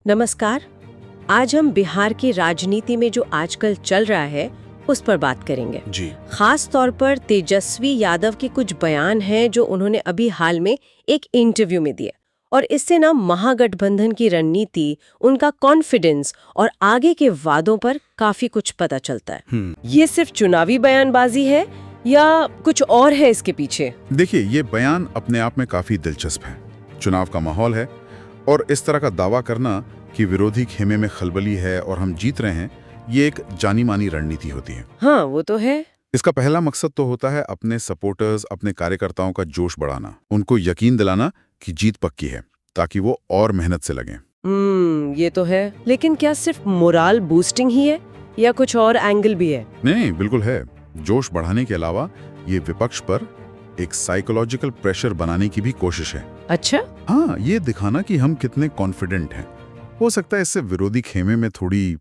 नमस्कार। आज हम बिहार की राजनीति में जो आजकल चल रहा है उस पर बात करेंगे। जी। खास तौर पर तेजस्वी यादव के कुछ बयान हैं जो उन्होंने अभी हाल में एक इंटरव्यू में दिए, और इससे ना महागठबंधन की रणनीति, उनका कॉन्फिडेंस और आगे के वादों पर काफी कुछ पता चलता है। ये सिर्फ चुनावी बयानबाजी है या कुछ और है इसके पीछे? देखिए, ये बयान अपने आप में काफी दिलचस्प है। चुनाव का माहौल है और इस तरह का दावा करना कि विरोधी खेमे में खलबली है और हम जीत रहे हैं, ये एक जानी मानी रणनीति होती है। हाँ, वो तो है। इसका पहला मकसद तो होता है अपने सपोर्टर्स, अपने कार्यकर्ताओं का जोश बढ़ाना, उनको यकीन दिलाना कि जीत पक्की है, ताकि वो और मेहनत से लगें। ये तो है, लेकिन क्या सिर्फ मोराल बूस्टिंग ही है या कुछ और एंगल भी है? नहीं, बिल्कुल है। जोश बढ़ाने के अलावा ये विपक्ष पर एक साइकोलॉजिकल प्रेशर बनाने की भी कोशिश है। अच्छा। हाँ, ये दिखाना कि हम कितने कॉन्फिडेंट हैं। हो सकता है इससे विरोधी खेमे में थोड़ी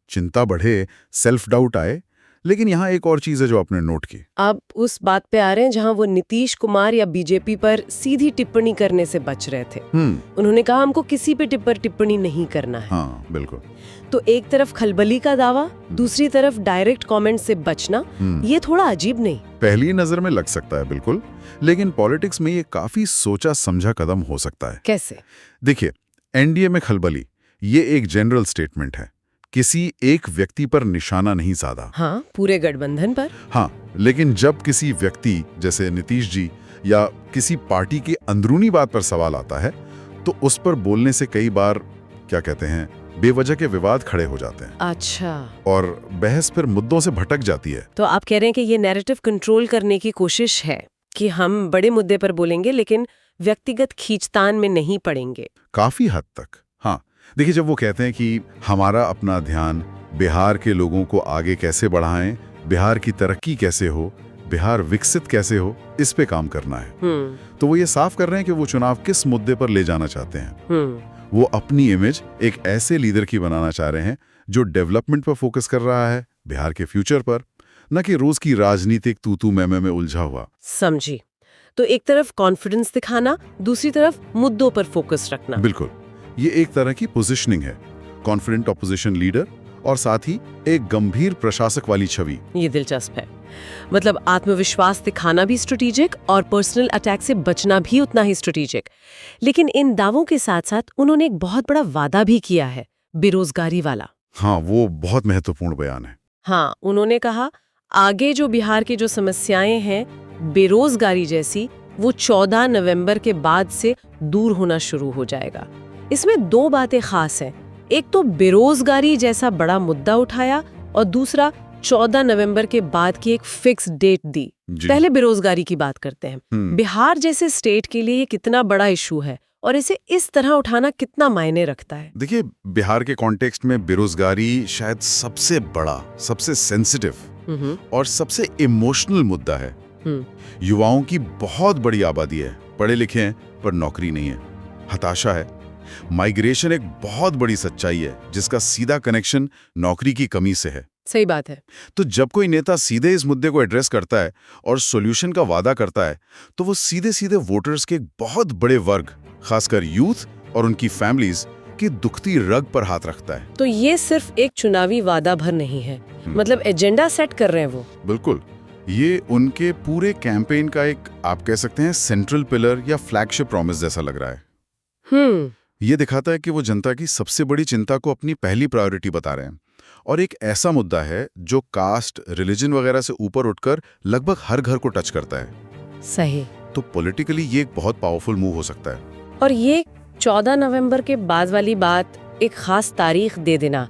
चिंता बढ़े, सेल्फ डाउट आए। लेकिन यहाँ एक और चीज है जो आपने नोट की। आप उस बात पे आ रहे हैं जहां वो नीतीश कुमार या बीजेपी पर सीधी टिप्पणी करने से बच रहे थे। उन्होंने कहा हमको किसी पे टिप्पणी नहीं करना है। हाँ, बिल्कुल। तो एक तरफ खलबली का दावा, दूसरी तरफ डायरेक्ट कमेंट से बचना, ये थोड़ा अजीब नहीं? पहली नजर में लग सकता है, बिल्कुल, लेकिन पॉलिटिक्स में ये काफी सोचा समझा कदम हो सकता है। कैसे? देखिए, एनडीए में खलबली ये एक जनरल स्टेटमेंट है, किसी एक व्यक्ति पर निशाना नहीं साधा। हाँ, पूरे गठबंधन पर। हाँ, लेकिन जब किसी व्यक्ति जैसे नीतीश जी या किसी पार्टी की अंदरूनी बात पर सवाल आता है, तो उस पर बोलने से कई बार, क्या कहते हैं, बेवजह के विवाद खड़े हो जाते हैं। अच्छा। और बहस फिर मुद्दों से भटक जाती है। तो आप कह रहे हैं कि ये नैरेटिव कंट्रोल करने की कोशिश है कि हम बड़े मुद्दे पर बोलेंगे लेकिन व्यक्तिगत खींचतान में नहीं पड़ेंगे। काफी हद तक, हाँ। देखिए, जब वो कहते हैं कि हमारा अपना ध्यान बिहार के लोगों को आगे कैसे बढ़ाएं, बिहार की तरक्की कैसे हो, बिहार विकसित कैसे हो, इस पे काम करना है। तो वो ये साफ कर रहे हैं कि वो चुनाव किस मुद्दे पर ले जाना चाहते हैं। वो अपनी इमेज एक ऐसे लीडर की बनाना चाह रहे हैं जो डेवलपमेंट पर फोकस कर रहा है, बिहार के फ्यूचर पर, न कि रोज की राजनीतिक तू-तू मैं-मैं में उलझा हुआ। समझी। तो एक तरफ कॉन्फिडेंस दिखाना, दूसरी तरफ मुद्दों पर फोकस रखना। बिल्कुल, ये एक तरह की पोजीशनिंग है, कॉन्फिडेंट ऑपोजिशन लीडर और साथ ही एक गंभीर प्रशासक वाली छवि। ये दिलचस्प है। मतलब आत्मविश्वास दिखाना भी स्ट्रेटेजिक और पर्सनल अटैक से बचना भी उतना ही स्ट्रेटेजिक। लेकिन इन दावों के साथ साथ उन्होंने एक बहुत बड़ा वादा भी किया है, बेरोजगारी वाला। हाँ, वो बहुत महत्वपूर्ण बयान है। हाँ, उन्होंने कहा आगे जो बिहार की जो समस्याएं हैं, बेरोजगारी जैसी, वो 14 नवंबर के बाद से दूर होना शुरू हो जाएगा। इसमें दो बातें खास हैं। एक तो बेरोजगारी जैसा बड़ा मुद्दा उठाया और दूसरा 14 नवंबर के बाद की एक फिक्स डेट दी। पहले बेरोजगारी की बात करते हैं। बिहार जैसे स्टेट के लिए ये कितना बड़ा इशू है और इसे इस तरह उठाना कितना मायने रखता है? देखिए, बिहार के कॉन्टेक्स्ट में बेरोजगारी शायद सबसे बड़ा, सबसे सेंसिटिव और सबसे इमोशनल मुद्दा है। युवाओं की बहुत बड़ी आबादी है, पढ़े लिखे हैं पर नौकरी नहीं है, हताशा है। माइग्रेशन एक बहुत बड़ी सच्चाई है जिसका सीधा कनेक्शन नौकरी की कमी से है। सही बात है। तो जब कोई नेता सीधे इस मुद्दे को एड्रेस करता है और सॉल्यूशन का वादा करता है, तो वो सीधे सीधे वोटर्स के एक बहुत बड़े वर्ग, खासकर यूथ और उनकी फैमिलीज की दुखती रग पर हाथ रखता है। तो ये सिर्फ एक चुनावी वादा भर नहीं है, मतलब एजेंडा सेट कर रहे हैं वो। बिल्कुल, ये उनके पूरे कैंपेन का एक, आप कह सकते हैं, सेंट्रल पिलर या फ्लैगशिप प्रॉमिस जैसा लग रहा है। ये दिखाता है कि वो जनता की सबसे बड़ी चिंता को अपनी पहली प्रायोरिटी बता रहे हैं, और एक ऐसा मुद्दा है जो कास्ट, रिलीजन वगैरह से ऊपर उठकर लगभग हर घर को टच करता है। सही। तो पॉलिटिकली ये एक बहुत पावरफुल मूव हो सकता है। और ये 14 नवंबर के बाद वाली बात, एक खास तारीख दे देना,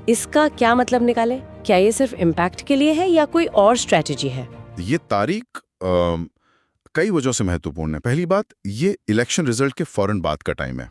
इसका क्या मतलब निकाले? क्या ये सिर्फ इम्पैक्ट के लिए है या कोई और स्ट्रेटेजी है? ये तारीख कई वजहों से महत्वपूर्ण है। पहली बात, ये इलेक्शन रिजल्ट के फौरन बाद का टाइम है।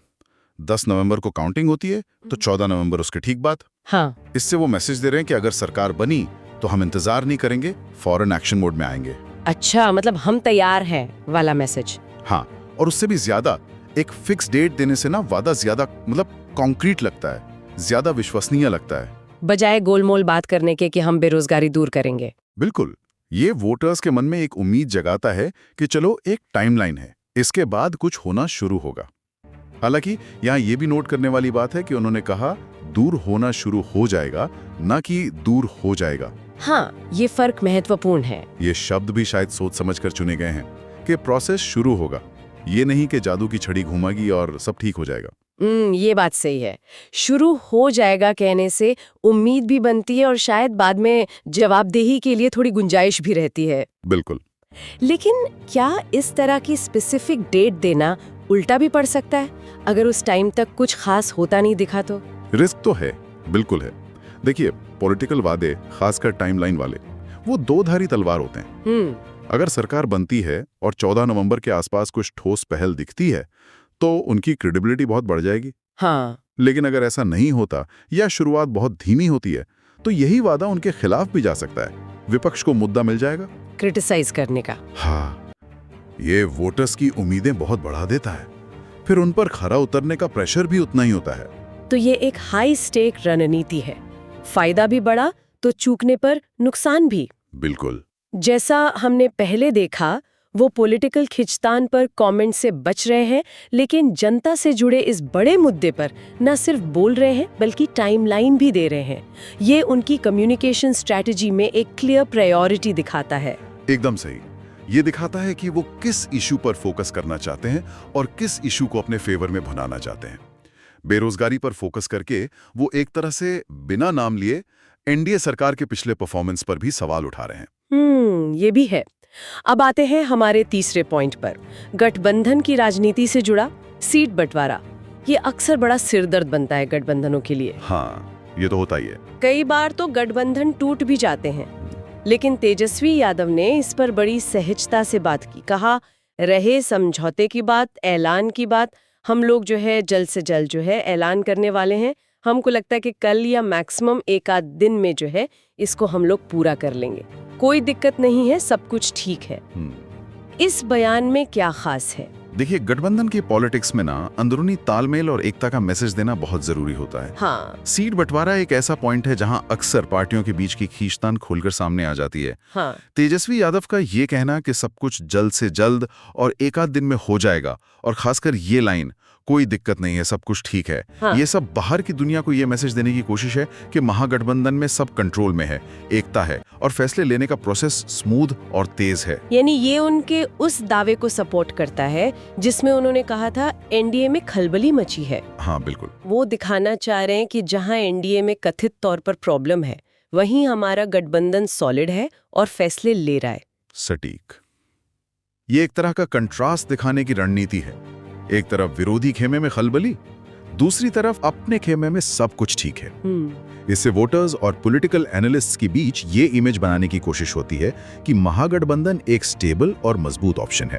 10 नवंबर को काउंटिंग होती है, तो 14 नवंबर उसके ठीक बाद। हाँ। इससे वो मैसेज दे रहे हैं कि अगर सरकार बनी तो हम इंतजार नहीं करेंगे, फौरन एक्शन मोड में आएंगे। अच्छा, मतलब हम तैयार हैं वाला मैसेज। हाँ, और उससे भी ज्यादा एक फिक्स डेट देने से ना वादा ज्यादा, मतलब कॉन्क्रीट लगता है, ज्यादा विश्वसनीय लगता है, बजाय गोलमोल बात करने के कि हम बेरोजगारी दूर करेंगे। बिल्कुल, ये वोटर्स के मन में एक उम्मीद जगाता है कि चलो एक टाइमलाइन है, इसके बाद कुछ होना शुरू होगा। हालांकि यहाँ ये भी नोट करने वाली बात है कि उन्होंने कहा दूर होना शुरू हो जाएगा, ना कि दूर हो जाएगा। हाँ, ये फर्क महत्वपूर्ण है। ये शब्द भी शायद सोच समझ कर चुने गए हैं कि प्रोसेस शुरू होगा, ये नहीं कि जादू की छड़ी घुमाएगी और सब ठीक हो जाएगा। ये बात सही है। शुरू हो जाएगा कहने से उम्मीद भी बनती है और शायद बाद में जवाबदेही के लिए थोड़ी गुंजाइश भी रहती है। बिल्कुल। लेकिन क्या इस तरह की स्पेसिफिक डेट देना उल्टा भी पड़ सकता है? अगर उस टाइम तक कुछ खास होता नहीं दिखा तो? रिस्क तो है, बिल्कुल है। देखिए, पॉलिटिकल वादे, खासकर टाइमलाइन वाले, वो दो धारी तलवार होते हैं। अगर सरकार बनती है और 14 नवंबर के आसपास कुछ ठोस पहल दिखती है तो उनकी क्रेडिबिलिटी बहुत बढ़ जाएगी। हाँ। लेकिन अगर ऐसा नहीं होता या शुरुआत बहुत धीमी होती है तो यही वादा उनके खिलाफ भी जा सकता है। विपक्ष को मुद्दा मिल जाएगा क्रिटिसाइज करने का। हाँ, ये वोटर्स की उम्मीदें बहुत बढ़ा देता है, फिर उन पर खरा उतरने का प्रेशर भी उतना ही होता है। तो ये एक हाई स्टेक रणनीति है, फायदा भी बड़ा तो चूकने पर नुकसान भी। बिल्कुल। जैसा हमने पहले देखा, वो पॉलिटिकल खिंचतान पर कमेंट से बच रहे हैं, लेकिन जनता से जुड़े इस बड़े मुद्दे पर न सिर्फ बोल रहे हैं बल्कि टाइमलाइन भी दे रहे हैं। ये उनकी कम्युनिकेशन स्ट्रैटेजी में एक क्लियर प्रायोरिटी दिखाता है। एकदम सही। ये दिखाता है कि वो किस इशू पर फोकस करना चाहते हैं और किस इशू को अपने फेवर में भुनाना चाहते हैं। बेरोजगारी पर फोकस करके वो एक तरह से बिना नाम लिए एनडीए सरकार के पिछले परफॉर्मेंस पर भी सवाल उठा रहे हैं। ये भी है। अब आते हैं हमारे तीसरे पॉइंट पर, गठबंधन की राजनीति से जुड़ा सीट बंटवारा। ये अक्सर बड़ा सिरदर्द बनता है गठबंधनों के लिए। हाँ, ये तो होता ही है। कई बार तो गठबंधन टूट भी जाते हैं, लेकिन तेजस्वी यादव ने इस पर बड़ी सहजता से बात की। कहा, रहे समझौते की बात, ऐलान की बात, हम लोग जो है जल्द से जल्द जो है ऐलान करने वाले हैं। हमको लगता है कि कल या मैक्सिमम एक आध दिन में जो है इसको हम लोग पूरा कर लेंगे। कोई दिक्कत नहीं है, सब कुछ ठीक है। इस बयान में क्या खास है? देखिए, गठबंधन की पॉलिटिक्स में ना अंदरूनी तालमेल और एकता का मैसेज देना बहुत जरूरी होता है। हाँ। सीट बंटवारा एक ऐसा पॉइंट है जहां अक्सर पार्टियों के बीच की खींचतान खुलकर सामने आ जाती है। हाँ। तेजस्वी यादव का ये कहना कि सब कुछ जल्द से जल्द और एक आध दिन में हो जाएगा, और खासकर ये लाइन, कोई दिक्कत नहीं है, सब कुछ ठीक है। हाँ। ये सब बाहर की दुनिया को ये मैसेज देने की कोशिश है कि महागठबंधन में सब कंट्रोल में है, एकता है और फैसले लेने का प्रोसेस स्मूथ और तेज है। यानी ये उनके उस दावे को सपोर्ट करता है जिसमें उन्होंने कहा था एनडीए में खलबली मची है। हाँ, बिल्कुल। वो दिखाना चाह रहे हैं कि जहां एनडीए में कथित तौर पर प्रॉब्लम है, वहीं हमारा गठबंधन सॉलिड है और फैसले ले रहा है। सटीक। ये एक तरह का कंट्रास्ट दिखाने की रणनीति है। एक तरफ विरोधी खेमे में खलबली, दूसरी तरफ अपने खेमे में सब कुछ ठीक है। इससे वोटर्स और पॉलिटिकल एनालिस्ट्स के बीच ये इमेज बनाने की कोशिश होती है कि महागठबंधन एक स्टेबल और मजबूत ऑप्शन है।